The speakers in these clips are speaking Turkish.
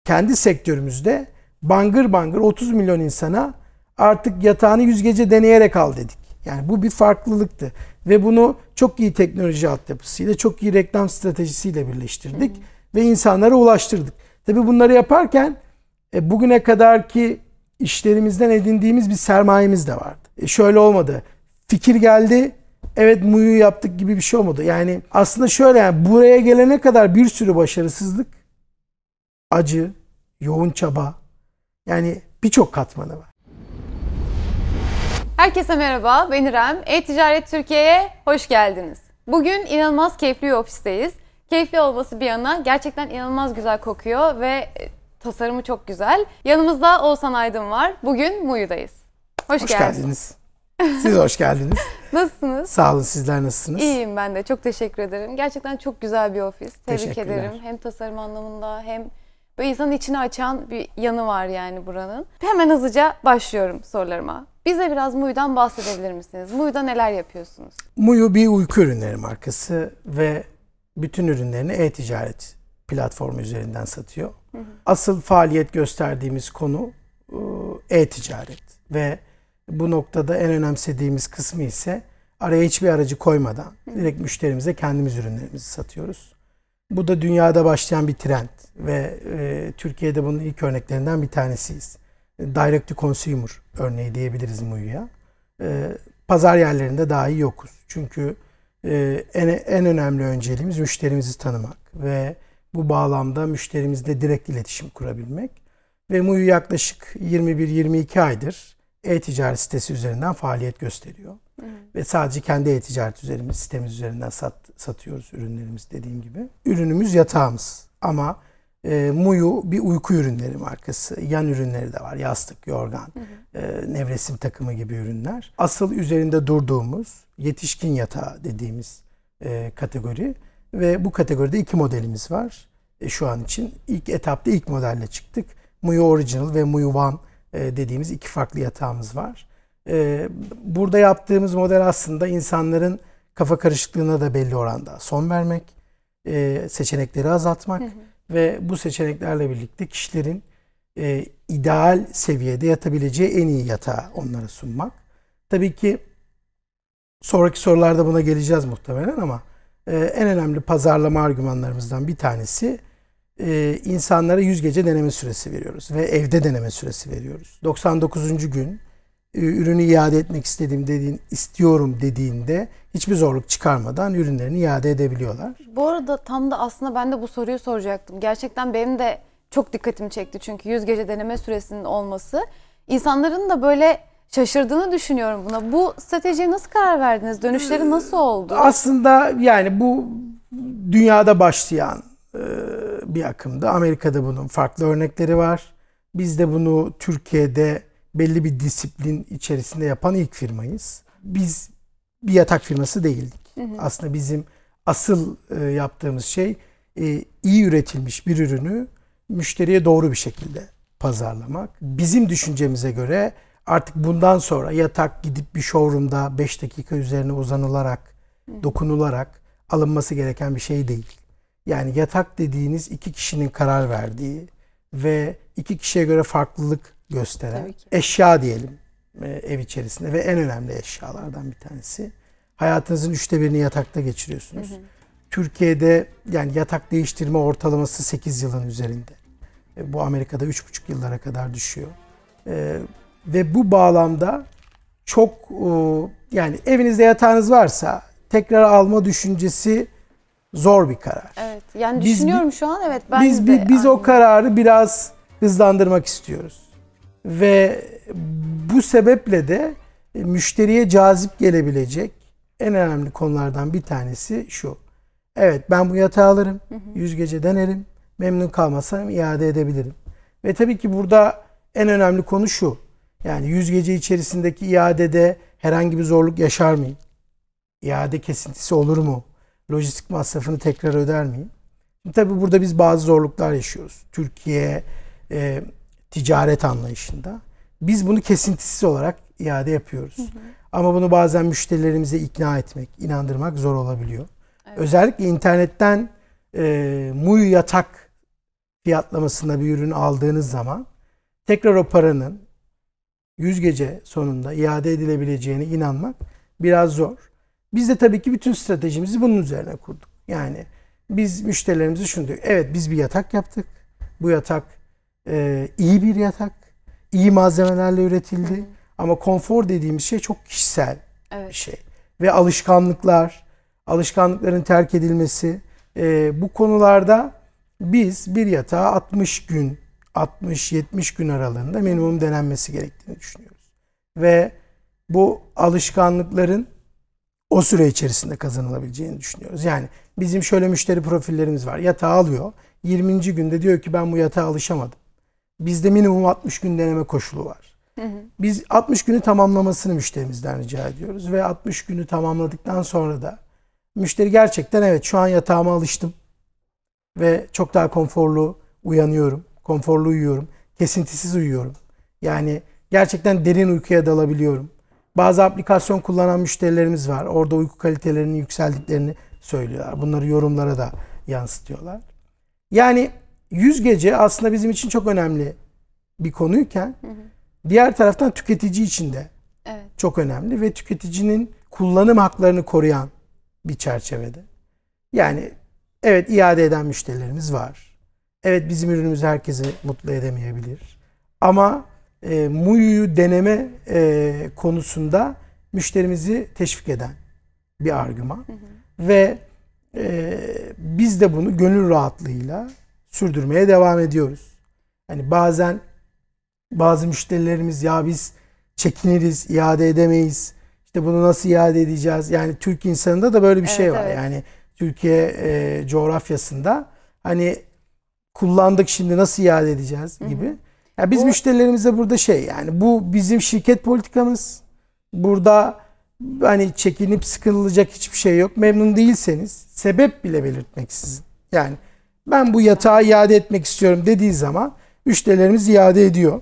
kendi sektörümüzde bangır bangır 30 milyon insana artık yatağını 100 gece deneyerek al dedik. Yani bu bir farklılıktı. Ve bunu çok iyi teknoloji altyapısıyla, çok iyi reklam stratejisiyle birleştirdik. Ve insanlara ulaştırdık. Tabii bunları yaparken bugüne kadarki işlerimizden edindiğimiz bir sermayemiz de vardı. Şöyle olmadı. Fikir geldi, evet Muyu yaptık gibi bir şey olmadı. Yani aslında şöyle, yani buraya gelene kadar bir sürü başarısızlık, acı, yoğun çaba, yani birçok katmanı var. Herkese merhaba, ben İrem. E-Ticaret Türkiye'ye hoş geldiniz. Bugün inanılmaz keyifli bir ofisteyiz. Keyifli olması bir yana gerçekten inanılmaz güzel kokuyor ve tasarımı çok güzel. Yanımızda Oğuzhan Aydın var. Bugün Muyu'dayız. Hoş geldiniz. Siz hoş geldiniz. Nasılsınız? Sağ olun, sizler nasılsınız? İyiyim ben de. Çok teşekkür ederim. Gerçekten çok güzel bir ofis. Tebrik ederim. Hem tasarım anlamında hem böyle insanın içini açan bir yanı var yani buranın. Hemen hızlıca başlıyorum sorularıma. Bize biraz Muyu'dan bahsedebilir misiniz? Muyu'da neler yapıyorsunuz? Muyu bir uyku ürünleri markası ve bütün ürünlerini e-ticaret platformu üzerinden satıyor. Asıl faaliyet gösterdiğimiz konu e-ticaret ve bu noktada en önemsediğimiz kısmı ise araya hiçbir aracı koymadan direkt müşterimize kendimiz ürünlerimizi satıyoruz. Bu da dünyada başlayan bir trend ve Türkiye'de bunun ilk örneklerinden bir tanesiyiz. Direct to consumer örneği diyebiliriz Muyu'ya. Pazar yerlerinde dahi yokuz. Çünkü en önemli önceliğimiz müşterimizi tanımak ve bu bağlamda müşterimizle direkt iletişim kurabilmek. Ve Muyu yaklaşık 21-22 aydır e-ticaret sitesi üzerinden faaliyet gösteriyor. Ve sadece kendi e-ticaret sitemiz üzerinden satıyoruz ürünlerimiz dediğim gibi. Ürünümüz yatağımız ama Muyu bir uyku ürünleri markası. Yan ürünleri de var. Yastık, yorgan, nevresim takımı gibi ürünler. Asıl üzerinde durduğumuz yetişkin yatağı dediğimiz kategori. Ve bu kategoride 2 modelimiz var. Şu an için ilk etapta ilk modelle çıktık. Muyu Original ve Muyu One dediğimiz 2 farklı yatağımız var. Burada yaptığımız model aslında insanların kafa karışıklığına da belli oranda son vermek, seçenekleri azaltmak ve bu seçeneklerle birlikte kişilerin ideal seviyede yatabileceği en iyi yatağı onlara sunmak. Tabii ki sonraki sorularda buna geleceğiz muhtemelen ama en önemli pazarlama argümanlarımızdan bir tanesi insanlara 100 gece deneme süresi veriyoruz ve evde deneme süresi veriyoruz. 99. gün ürünü iade etmek istiyorum dediğinde hiçbir zorluk çıkarmadan ürünlerini iade edebiliyorlar. Bu arada tam da aslında ben de bu soruyu soracaktım. Gerçekten benim de çok dikkatimi çekti çünkü 100 gece deneme süresinin olması. İnsanların da böyle şaşırdığını düşünüyorum buna. Bu stratejiye nasıl karar verdiniz? Dönüşleri nasıl oldu? Aslında yani bu dünyada başlayan bir akımdı. Amerika'da bunun farklı örnekleri var. Biz de bunu Türkiye'de belli bir disiplin içerisinde yapan ilk firmayız. Biz bir yatak firması değildik. Aslında bizim asıl yaptığımız şey iyi üretilmiş bir ürünü müşteriye doğru bir şekilde pazarlamak. Bizim düşüncemize göre artık bundan sonra yatak gidip bir showroom'da 5 dakika üzerine uzanılarak, dokunularak alınması gereken bir şey değil. Yani yatak dediğiniz 2 kişinin karar verdiği ve 2 kişiye göre farklılık gösteren eşya diyelim ev içerisinde ve en önemli eşyalardan bir tanesi. Hayatınızın 1/3'ünü yatakta geçiriyorsunuz. Türkiye'de yani yatak değiştirme ortalaması 8 yılın üzerinde. Bu Amerika'da 3,5 yıllara kadar düşüyor. Ve bu bağlamda çok yani evinizde yatağınız varsa tekrar alma düşüncesi zor bir karar. Evet. Yani düşünüyorum şu an evet ben biz o kararı biraz hızlandırmak istiyoruz. Ve bu sebeple de müşteriye cazip gelebilecek en önemli konulardan bir tanesi şu. Evet ben bu yatağı alırım, 100 gece denerim, memnun kalmasam iade edebilirim. Ve tabii ki burada en önemli konu şu. Yani 100 gece içerisindeki iadede herhangi bir zorluk yaşar mıyım? İade kesintisi olur mu? Lojistik masrafını tekrar öder miyim? Şimdi tabii burada biz bazı zorluklar yaşıyoruz. Türkiye ticaret anlayışında. Biz bunu kesintisiz olarak iade yapıyoruz. Ama bunu bazen müşterilerimize ikna etmek, inandırmak zor olabiliyor. Evet. Özellikle internetten Muyu yatak fiyatlamasında bir ürün aldığınız zaman tekrar o paranın 100 gece sonunda iade edilebileceğine inanmak biraz zor. Biz de tabii ki bütün stratejimizi bunun üzerine kurduk. Yani biz müşterilerimize şunu diyoruz. Evet, biz bir yatak yaptık. Bu yatak iyi bir yatak. İyi malzemelerle üretildi. Ama konfor dediğimiz şey çok kişisel bir şey. Ve alışkanlıkların terk edilmesi. Bu konularda biz bir yatağa 60 gün, 60-70 gün aralığında minimum denenmesi gerektiğini düşünüyoruz. Ve bu alışkanlıkların o süre içerisinde kazanılabileceğini düşünüyoruz. Yani bizim şöyle müşteri profillerimiz var. Yatağı alıyor. 20. günde diyor ki ben bu yatağa alışamadım. Bizde minimum 60 gün deneme koşulu var. Biz 60 günü tamamlamasını müşterimizden rica ediyoruz. Ve 60 günü tamamladıktan sonra da müşteri gerçekten evet şu an yatağıma alıştım. Ve çok daha konforlu uyanıyorum. Konforlu uyuyorum. Kesintisiz uyuyorum. Yani gerçekten derin uykuya dalabiliyorum. Bazı aplikasyon kullanan müşterilerimiz var. Orada uyku kalitelerinin yükseldiklerini söylüyorlar. Bunları yorumlara da yansıtıyorlar. Yani 100 gece aslında bizim için çok önemli bir konuyken diğer taraftan tüketici için de çok önemli ve tüketicinin kullanım haklarını koruyan bir çerçevede. Yani evet, iade eden müşterilerimiz var. Evet, bizim ürünümüzü herkese mutlu edemeyebilir. Ama MUYU'yu deneme konusunda müşterimizi teşvik eden bir argüman. Ve biz de bunu gönül rahatlığıyla sürdürmeye devam ediyoruz. Yani bazen bazı müşterilerimiz ya biz çekiniriz, iade edemeyiz. İşte bunu nasıl iade edeceğiz? Yani Türk insanında da böyle bir şey var. Yani Türkiye coğrafyasında hani kullandık şimdi nasıl iade edeceğiz gibi. Yani biz müşterilerimize burada yani bu bizim şirket politikamız. Burada hani çekinip sıkılacak hiçbir şey yok. Memnun değilseniz sebep bile belirtmeksizin. Yani ben bu yatağı iade etmek istiyorum dediği zaman müşterilerimiz iade ediyor.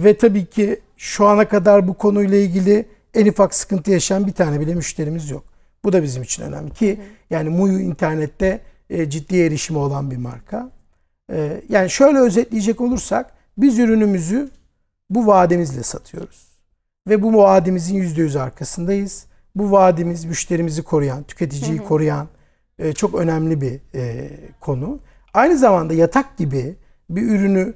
Ve tabii ki şu ana kadar bu konuyla ilgili en ufak sıkıntı yaşayan bir tane bile müşterimiz yok. Bu da bizim için önemli ki yani MUYU internette ciddi erişimi olan bir marka. Yani şöyle özetleyecek olursak biz ürünümüzü bu vaadimizle satıyoruz. Ve bu vaadimizin %100 arkasındayız. Bu vaadimiz müşterimizi koruyan, tüketiciyi koruyan çok önemli bir konu. Aynı zamanda yatak gibi bir ürünü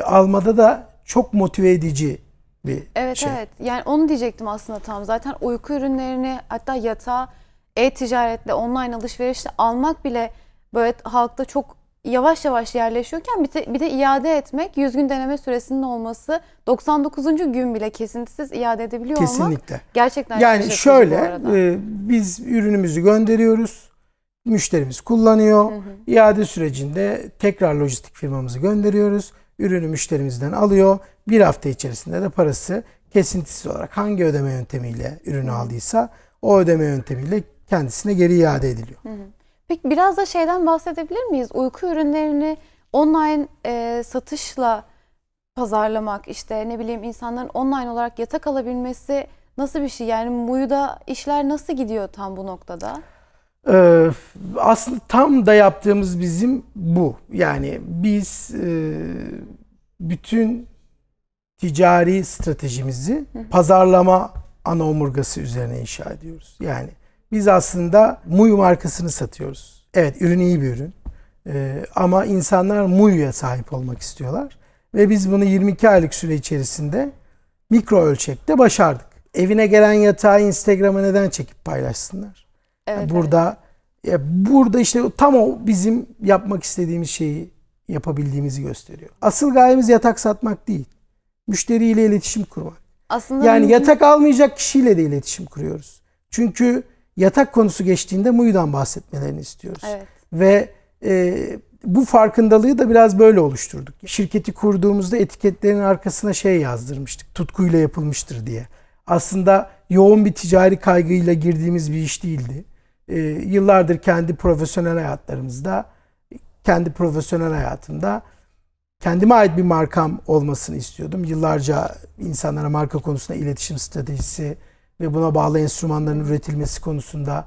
almada da çok motive edici bir şey. Evet. Yani onu diyecektim aslında tam. Zaten uyku ürünlerini hatta yatağı e-ticaretle, online alışverişle almak bile böyle halkta çok yavaş yavaş yerleşiyorken bir de iade etmek, 100 gün deneme süresinin olması, 99. gün bile kesintisiz iade edebiliyor olmak gerçekten yani şöyle biz ürünümüzü gönderiyoruz. Müşterimiz kullanıyor. İade sürecinde tekrar lojistik firmamızı gönderiyoruz. Ürünü müşterimizden alıyor. Bir hafta içerisinde de parası kesintisiz olarak hangi ödeme yöntemiyle ürünü aldıysa o ödeme yöntemiyle kendisine geri iade ediliyor. Peki biraz da şeyden bahsedebilir miyiz? Uyku ürünlerini online satışla pazarlamak, işte ne bileyim insanların online olarak yatak alabilmesi nasıl bir şey? Yani MUYU'da işler nasıl gidiyor tam bu noktada? Aslında tam da yaptığımız bizim bu. Yani biz bütün ticari stratejimizi pazarlama ana omurgası üzerine inşa ediyoruz. Yani biz aslında MUYU markasını satıyoruz. Evet, ürün iyi bir ürün. Ama insanlar MUYU'ya sahip olmak istiyorlar. Ve biz bunu 22 aylık süre içerisinde mikro ölçekte başardık. Evine gelen yatağı Instagram'a neden çekip paylaşsınlar? Evet, burada işte tam o bizim yapmak istediğimiz şeyi yapabildiğimizi gösteriyor. Asıl gayemiz yatak satmak değil. Müşteriyle iletişim kurmak. Aslında yani yatak almayacak kişiyle de iletişim kuruyoruz. Çünkü yatak konusu geçtiğinde MUYU'dan bahsetmelerini istiyoruz. Evet. Ve bu farkındalığı da biraz böyle oluşturduk. Şirketi kurduğumuzda etiketlerin arkasına yazdırmıştık. Tutkuyla yapılmıştır diye. Aslında yoğun bir ticari kaygıyla girdiğimiz bir iş değildi. Yıllardır kendi profesyonel hayatımda kendime ait bir markam olmasını istiyordum. Yıllarca insanlara marka konusunda iletişim stratejisi ve buna bağlı enstrümanların üretilmesi konusunda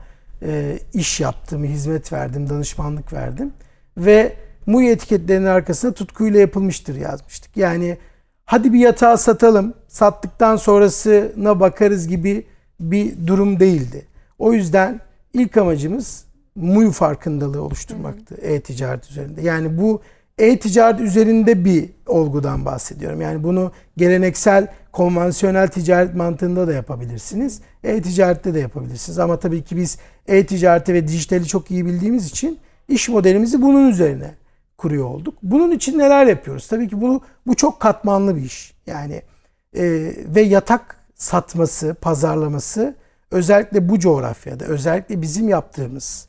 iş yaptım, hizmet verdim, danışmanlık verdim. Ve Muyu etiketlerinin arkasına tutkuyla yapılmıştır yazmıştık. Yani hadi bir yatağı satalım, sattıktan sonrasına bakarız gibi bir durum değildi. O yüzden ilk amacımız Muyu farkındalığı oluşturmaktı e-ticaret üzerinde. Yani bu e-ticaret üzerinde bir olgudan bahsediyorum. Yani bunu geleneksel, konvansiyonel ticaret mantığında da yapabilirsiniz. E-ticarette de yapabilirsiniz. Ama tabii ki biz e-ticareti ve dijitali çok iyi bildiğimiz için iş modelimizi bunun üzerine kuruyor olduk. Bunun için neler yapıyoruz? Tabii ki bu çok katmanlı bir iş. Yani ve yatak satması, pazarlaması özellikle bu coğrafyada, özellikle bizim yaptığımız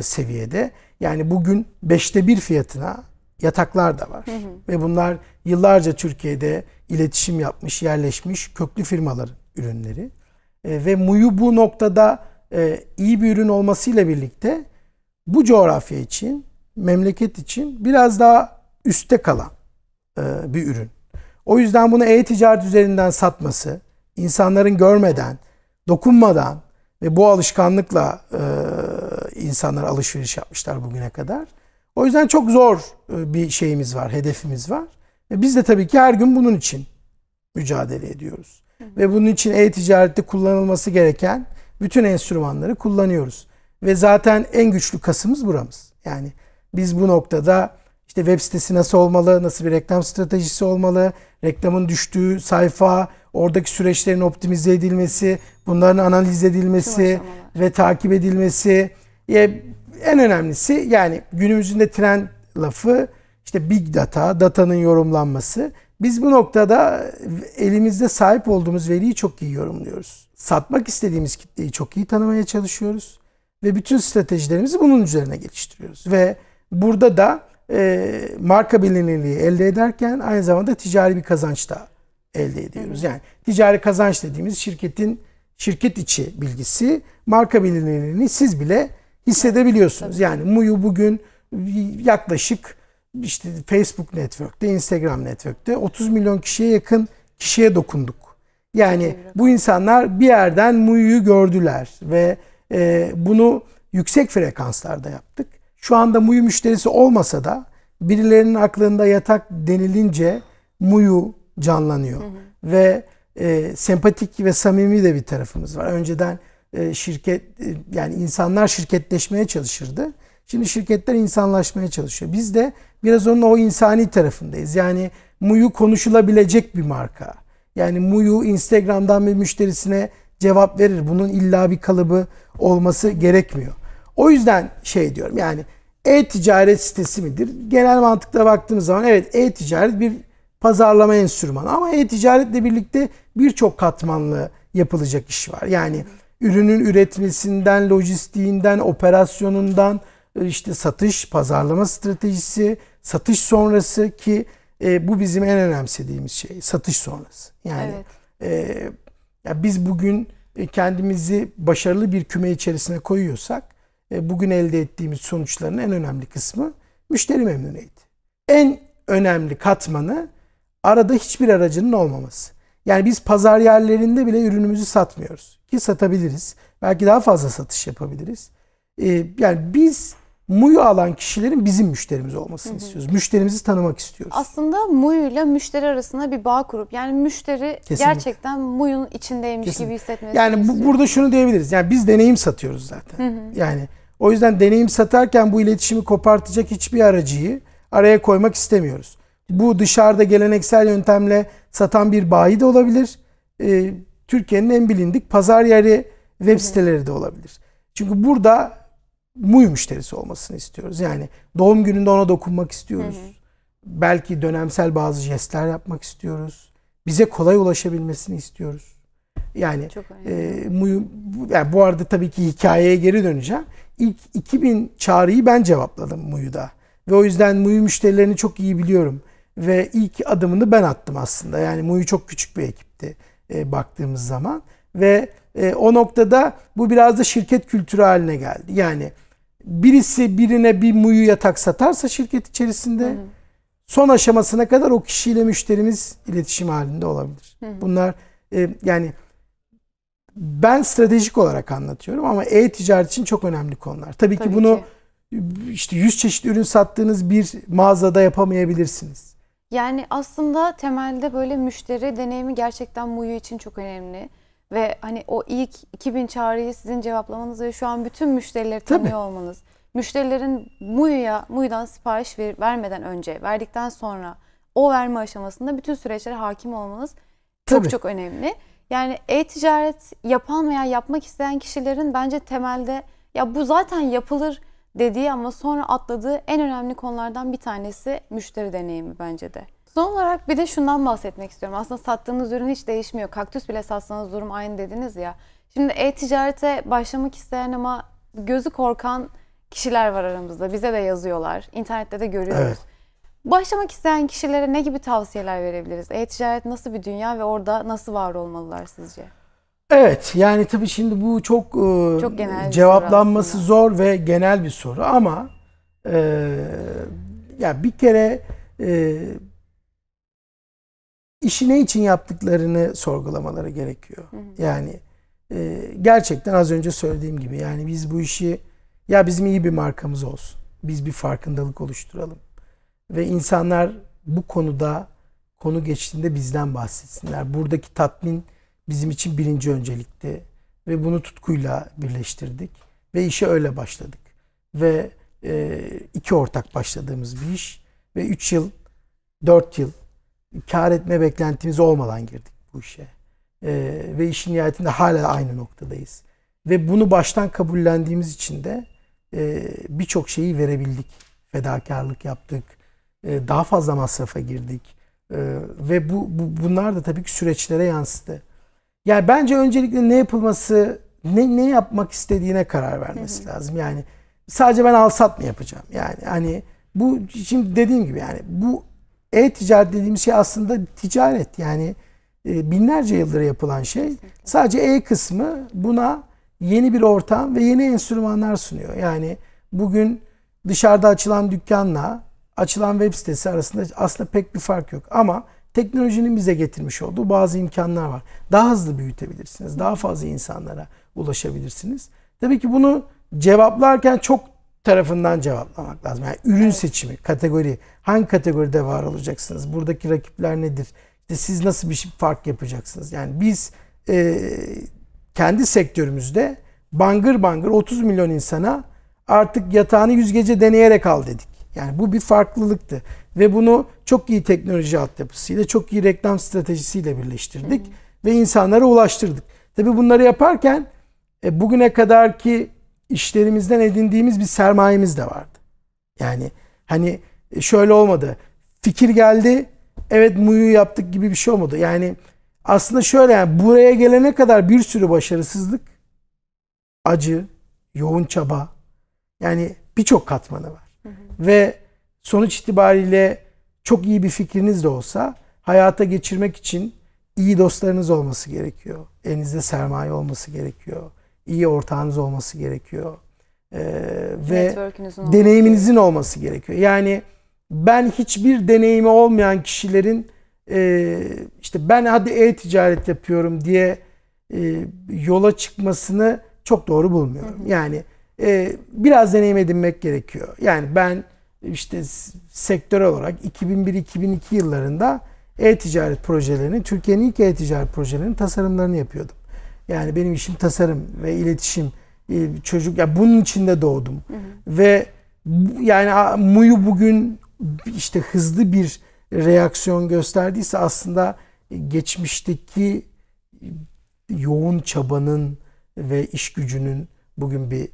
seviyede, yani bugün 1/5 fiyatına yataklar da var. Ve bunlar yıllarca Türkiye'de iletişim yapmış, yerleşmiş köklü firmaların ürünleri. Ve Muyu bu noktada iyi bir ürün olmasıyla birlikte bu coğrafya için, memleket için biraz daha üstte kalan bir ürün. O yüzden bunu e-ticaret üzerinden satması, insanların görmeden, dokunmadan ve bu alışkanlıkla insanlar alışveriş yapmışlar bugüne kadar. O yüzden çok zor bir şeyimiz var, hedefimiz var. Ve biz de tabii ki her gün bunun için mücadele ediyoruz. Ve bunun için e-ticarette kullanılması gereken bütün enstrümanları kullanıyoruz. Ve zaten en güçlü kasımız buramız. Yani biz bu noktada işte web sitesi nasıl olmalı, nasıl bir reklam stratejisi olmalı, reklamın düştüğü sayfa, oradaki süreçlerin optimize edilmesi, bunların analiz edilmesi ve takip edilmesi. En önemlisi, yani günümüzün de trend lafı işte big data, datanın yorumlanması. Biz bu noktada elimizde sahip olduğumuz veriyi çok iyi yorumluyoruz. Satmak istediğimiz kitleyi çok iyi tanımaya çalışıyoruz. Ve bütün stratejilerimizi bunun üzerine geliştiriyoruz. Ve burada da marka bilinirliği elde ederken aynı zamanda ticari bir kazanç da elde ediyoruz. Yani ticari kazanç dediğimiz şirket içi bilgisi, marka bilinirliğini siz bile hissedebiliyorsunuz. Yani Muyu bugün yaklaşık işte Facebook Network'te, Instagram Network'te 30 milyon kişiye yakın kişiye dokunduk. Yani bu insanlar bir yerden Muyu'yu gördüler ve bunu yüksek frekanslarda yaptık. Şu anda Muyu müşterisi olmasa da birilerinin aklında yatak denilince Muyu canlanıyor. Ve sempatik ve samimi de bir tarafımız var. Önceden yani insanlar şirketleşmeye çalışırdı. Şimdi şirketler insanlaşmaya çalışıyor. Biz de biraz onun o insani tarafındayız. Yani Muyu konuşulabilecek bir marka. Yani Muyu Instagram'dan bir müşterisine cevap verir. Bunun illa bir kalıbı olması gerekmiyor. O yüzden diyorum, yani e-ticaret sitesi midir? Genel mantıkla baktığımız zaman evet, e-ticaret bir pazarlama enstrümanı ama e-ticaretle birlikte birçok katmanlı yapılacak iş var. Yani ürünün üretmesinden, lojistiğinden, operasyonundan, işte satış, pazarlama stratejisi, satış sonrası ki bu bizim en önemsediğimiz şey, satış sonrası. Yani ya biz bugün kendimizi başarılı bir küme içerisine koyuyorsak bugün elde ettiğimiz sonuçların en önemli kısmı müşteri memnuniyeti. En önemli katmanı arada hiçbir aracının olmaması. Yani biz pazar yerlerinde bile ürünümüzü satmıyoruz. Ki satabiliriz. Belki daha fazla satış yapabiliriz. Yani biz Muyu alan kişilerin bizim müşterimiz olmasını istiyoruz. Müşterimizi tanımak istiyoruz. Aslında Muyu ile müşteri arasında bir bağ kurup, yani müşteri gerçekten Muyu'nun içindeymiş gibi hissetmesini yani burada şunu diyebiliriz. Yani biz deneyim satıyoruz zaten. Yani o yüzden deneyim satarken bu iletişimi kopartacak hiçbir aracıyı araya koymak istemiyoruz. Bu dışarıda geleneksel yöntemle satan bir bayi de olabilir. Türkiye'nin en bilindik pazar yeri web siteleri de olabilir. Çünkü burada Muyu müşterisi olmasını istiyoruz. Yani doğum gününde ona dokunmak istiyoruz. Belki dönemsel bazı jestler yapmak istiyoruz. Bize kolay ulaşabilmesini istiyoruz. Yani Muyu, yani bu arada tabii ki hikayeye geri döneceğim. İlk 2000 çağrıyı ben cevapladım Muyu'da. Ve o yüzden Muyu müşterilerini çok iyi biliyorum. Ve ilk adımını ben attım aslında. Yani Muyu çok küçük bir ekipti baktığımız zaman. Ve o noktada bu biraz da şirket kültürü haline geldi. Yani birisi birine bir Muyu yatak satarsa şirket içerisinde son aşamasına kadar o kişiyle müşterimiz iletişim halinde olabilir. Bunlar yani ben stratejik olarak anlatıyorum ama e-ticaret için çok önemli konular. Tabii ki bunu işte 100 çeşit ürün sattığınız bir mağazada yapamayabilirsiniz. Yani aslında temelde böyle müşteri deneyimi gerçekten Muyu için çok önemli. Ve hani o ilk 2000 çağrıyı sizin cevaplamanız ve şu an bütün müşterileri tanıyor olmanız. Müşterilerin Muyu'dan sipariş vermeden önce, verdikten sonra o verme aşamasında bütün süreçlere hakim olmanız çok önemli. Yani e-ticaret yapan veya yapmak isteyen kişilerin bence temelde ya bu zaten yapılır dediği ama sonra atladığı en önemli konulardan bir tanesi müşteri deneyimi bence de. Son olarak bir de şundan bahsetmek istiyorum. Aslında sattığınız ürün hiç değişmiyor. Kaktüs bile satsanız durum aynı dediniz ya. Şimdi e-ticarete başlamak isteyen ama gözü korkan kişiler var aramızda. Bize de yazıyorlar. İnternette de görüyoruz. Evet. Başlamak isteyen kişilere ne gibi tavsiyeler verebiliriz? E-ticaret nasıl bir dünya ve orada nasıl var olmalılar sizce? Evet, yani tabii şimdi bu çok genel cevaplanması zor ve genel bir soru ama ya bir kere işi ne için yaptıklarını sorgulamaları gerekiyor. Yani gerçekten az önce söylediğim gibi yani biz bu işi ya bizim iyi bir markamız olsun. Biz bir farkındalık oluşturalım. Ve insanlar bu konuda konu geçtiğinde bizden bahsetsinler. Buradaki tatmin bizim için birinci öncelikti. Ve bunu tutkuyla birleştirdik. Ve işe öyle başladık. Ve 2 ortak başladığımız bir iş. Ve 3 yıl, 4 yıl kar etme beklentimiz olmadan girdik bu işe. Ve işin nihayetinde hala aynı noktadayız. Ve bunu baştan kabullendiğimiz için de birçok şeyi verebildik. Fedakarlık yaptık. Daha fazla masrafa girdik. Ve bunlar da tabii ki süreçlere yansıdı. Yani bence öncelikle ne yapılması, ne yapmak istediğine karar vermesi lazım. Yani sadece ben al sat mı yapacağım? Yani hani bu şimdi dediğim gibi yani bu e-ticaret dediğimiz şey aslında ticaret. Yani binlerce yıldır yapılan şey. Sadece e kısmı buna yeni bir ortam ve yeni enstrümanlar sunuyor. Yani bugün dışarıda açılan dükkanla açılan web sitesi arasında aslında pek bir fark yok. Ama teknolojinin bize getirmiş olduğu bazı imkanlar var. Daha hızlı büyütebilirsiniz. Daha fazla insanlara ulaşabilirsiniz. Tabii ki bunu cevaplarken çok tarafından cevaplamak lazım. Yani ürün seçimi, kategori. Hangi kategoride var olacaksınız? Buradaki rakipler nedir? İşte siz nasıl bir fark yapacaksınız? Yani biz kendi sektörümüzde bangır bangır 30 milyon insana artık yatağını 100 gece deneyerek al dedik. Yani bu bir farklılıktı. Ve bunu çok iyi teknoloji altyapısıyla, çok iyi reklam stratejisiyle birleştirdik. Ve insanlara ulaştırdık. Tabii bunları yaparken bugüne kadarki işlerimizden edindiğimiz bir sermayemiz de vardı. Yani hani şöyle olmadı. Fikir geldi, evet Muyu yaptık gibi bir şey olmadı. Yani aslında şöyle yani buraya gelene kadar bir sürü başarısızlık, acı, yoğun çaba. Yani birçok katmanı var. Ve sonuç itibariyle çok iyi bir fikriniz de olsa hayata geçirmek için iyi dostlarınız olması gerekiyor. Elinizde sermaye olması gerekiyor. İyi ortağınız olması gerekiyor. Ve deneyiminizin olması gerekiyor. Yani ben hiçbir deneyimi olmayan kişilerin işte ben hadi e-ticaret yapıyorum diye yola çıkmasını çok doğru bulmuyorum. Yani biraz deneyim edinmek gerekiyor. Yani ben işte sektörel olarak 2001-2002 yıllarında e-ticaret projelerinin, Türkiye'nin ilk e-ticaret projelerinin tasarımlarını yapıyordum. Yani benim işim tasarım ve iletişim, çocuk ya bunun içinde doğdum. Ve yani Muyu bugün işte hızlı bir reaksiyon gösterdiyse aslında geçmişteki yoğun çabanın ve iş gücünün bugün bir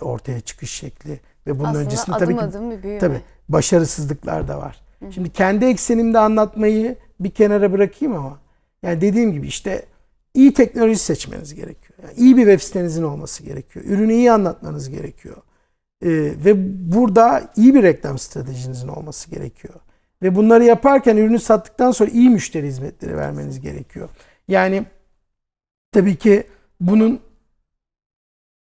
ortaya çıkış şekli ve bunun aslında öncesinde adım tabii adım bir büyüme. Tabii başarısızlıklar da var. Şimdi kendi eksenimde anlatmayı bir kenara bırakayım ama yani dediğim gibi işte iyi teknoloji seçmeniz gerekiyor. Yani iyi bir web sitenizin olması gerekiyor. Ürünü iyi anlatmanız gerekiyor. Ve burada iyi bir reklam stratejinizin olması gerekiyor. Ve bunları yaparken ürünü sattıktan sonra iyi müşteri hizmetleri vermeniz gerekiyor. Yani tabii ki bunun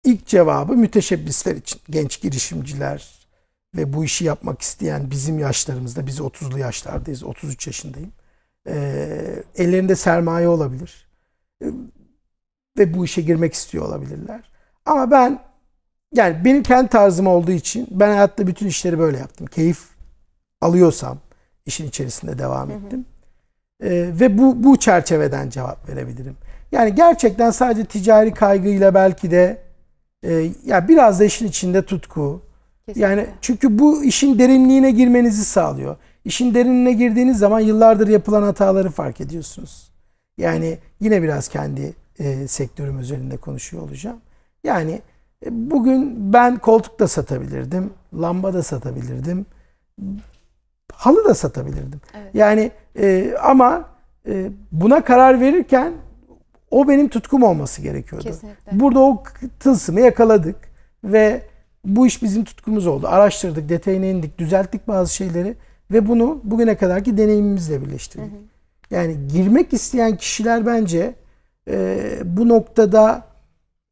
ilk cevabı müteşebbisler için. Genç girişimciler ve bu işi yapmak isteyen bizim yaşlarımızda, biz 30'lu yaşlardayız, 33 yaşındayım. Ellerinde sermaye olabilir. Ve bu işe girmek istiyor olabilirler. Ama ben Yani benim kendi tarzım olduğu için ben hayatta bütün işleri böyle yaptım. Keyif alıyorsam işin içerisinde devam ettim. Ve bu çerçeveden cevap verebilirim. Yani gerçekten sadece ticari kaygıyla belki de ya biraz da işin içinde tutku. Kesinlikle. Yani çünkü bu işin derinliğine girmenizi sağlıyor. İşin derinliğine girdiğiniz zaman yıllardır yapılan hataları fark ediyorsunuz. Yani yine biraz kendi sektörüm özelinde konuşuyor olacağım. Yani bugün ben koltuk da satabilirdim, lamba da satabilirdim, halı da satabilirdim. Evet. Yani ama buna karar verirken o benim tutkum olması gerekiyordu. Kesinlikle. Burada o tılsımı yakaladık ve bu iş bizim tutkumuz oldu. Araştırdık, detayına indik, düzelttik bazı şeyleri ve bunu bugüne kadarki deneyimimizle birleştirdik. Yani girmek isteyen kişiler bence bu noktada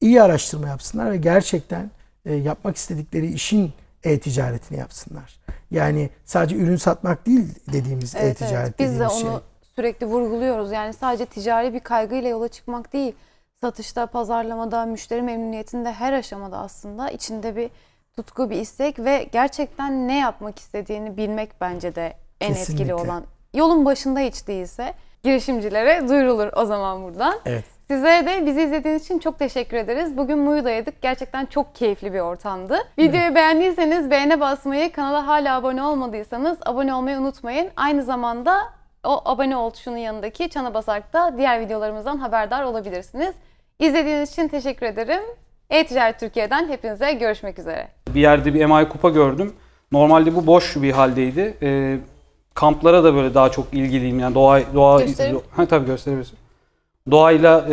iyi araştırma yapsınlar ve gerçekten yapmak istedikleri işin e-ticaretini yapsınlar. Yani sadece ürün satmak değil dediğimiz e-ticaret evet. Biz de dediğimiz onu sürekli vurguluyoruz. Yani sadece ticari bir kaygıyla yola çıkmak değil. Satışta, pazarlamada, müşteri memnuniyetinde her aşamada aslında içinde bir tutku, bir istek ve gerçekten ne yapmak istediğini bilmek bence de en Kesinlikle. etkili olan. Yolun başında hiç değilse girişimcilere duyurulur o zaman buradan. Evet. Sizlere de bizi izlediğiniz için çok teşekkür ederiz. Bugün Muyu'daydık. Gerçekten çok keyifli bir ortamdı. Videoyu beğendiyseniz beğene basmayı, kanala hala abone olmadıysanız abone olmayı unutmayın. Aynı zamanda o abone ol tuşunun yanındaki çana basarak da diğer videolarımızdan haberdar olabilirsiniz. İzlediğiniz için teşekkür ederim. E-Ticaret Türkiye'den hepinize görüşmek üzere. Bir yerde bir emayi kupa gördüm. Normalde bu boş bir haldeydi. Kamplara da böyle daha çok ilgiliyim. Yani Gösterelim. tabii gösterebilirsin. Doğayla